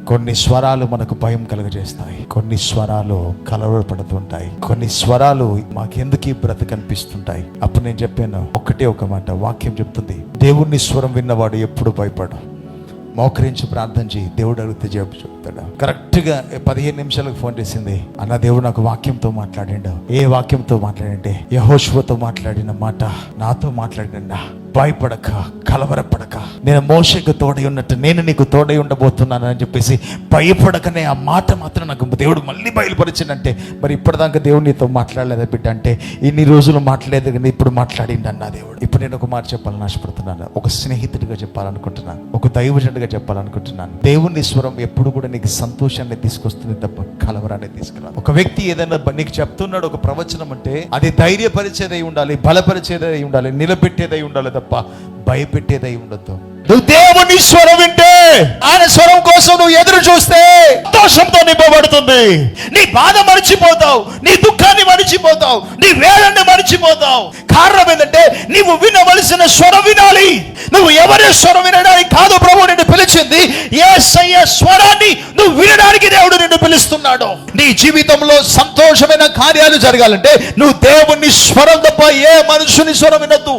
కొన్ని స్వరాలు మనకు భయం కలుగజేస్తాయి, కొన్ని స్వరాలు కలవరపడుతుంటాయి, కొన్ని స్వరాలు మాకెందుకు ఈ బ్రతకనిపిస్తుంటాయి. అప్పుడు నేను చెప్పాను ఒకటే ఒక మాట, వాక్యం చెప్తుంది, దేవుణ్ణి స్వరం విన్నవాడు ఎప్పుడు భయపడు. మోకరించి ప్రార్థన చేయి, దేవుడు అడిగితే జవాబు చెప్తాడు. కరెక్ట్గా 15 నిమిషాలకు ఫోన్ చేసింది, అన్న దేవుడు నాకు వాక్యంతో మాట్లాడిండు. ఏ వాక్యంతో మాట్లాడంటే యెహోషువతో మాట్లాడిన మాట నాతో మాట్లాడినా. భయపడక, కలవరపడక, నేను మోషేకు తోడై ఉన్నట్టు నేను నీకు తోడై ఉండబోతున్నాను అని చెప్పేసి భయపడకనే ఆ మాట మాత్రం నాకు దేవుడు మళ్ళీ బయలుపరిచిందంటే, మరి ఇప్పటిదాకా దేవుడు నీతో మాట్లాడలేదా బిడ్డ అంటే, ఇన్ని రోజులు మాట్లాడలేదు కానీ ఇప్పుడు మాట్లాడిండు అన్న దేవుడు. ఇప్పుడు నేను ఒక మాట చెప్పాలని ఆశపడుతున్నాను, ఒక స్నేహితుడిగా చెప్పాలనుకుంటున్నాను, ఒక దైవజనుడిగా చెప్పాలనుకుంటున్నాను. దేవుని స్వరం ఎప్పుడు కూడా నీకు సంతోషాన్ని తీసుకొస్తుంది తప్ప కలవరాన్ని తీసుకురాదు. ఒక వ్యక్తి ఏదైనా నీకు చెప్తున్నాడు ఒక ప్రవచనం అంటే అది ధైర్యపరిచేదై ఉండాలి, బలపరిచేదై ఉండాలి, నిలబెట్టేదై ఉండాలి తప్ప భయపెట్టేదై ఉండొద్దు. నువ్వు దేవుని స్వరం వింటే, ఆయన స్వరం కోసం నువ్వు ఎదురు చూస్తే సంతోషంతో నింపబడుతుంది. నీ బాధ మరిచిపోతావు, నీ దుఃఖాన్ని మరిచిపోతావు, నీ వేదనని మరిచిపోతావు. కారణం ఏంటంటే నీవు వినవలసిన స్వరం వినాలి. నువ్వు ఎవరి స్వరం వినడానికి కాదు ప్రభు నిన్ను పిలిచింది, యేసయ్య స్వరాన్ని నువ్వు వినడానికి దేవుడు నిన్ను పిలుస్తున్నాడు. నీ జీవితంలో సంతోషమైన కార్యాలు జరగాలంటే నువ్వు దేవుని స్వరం తప్ప ఏ మనుషుని స్వరం వినొద్దు.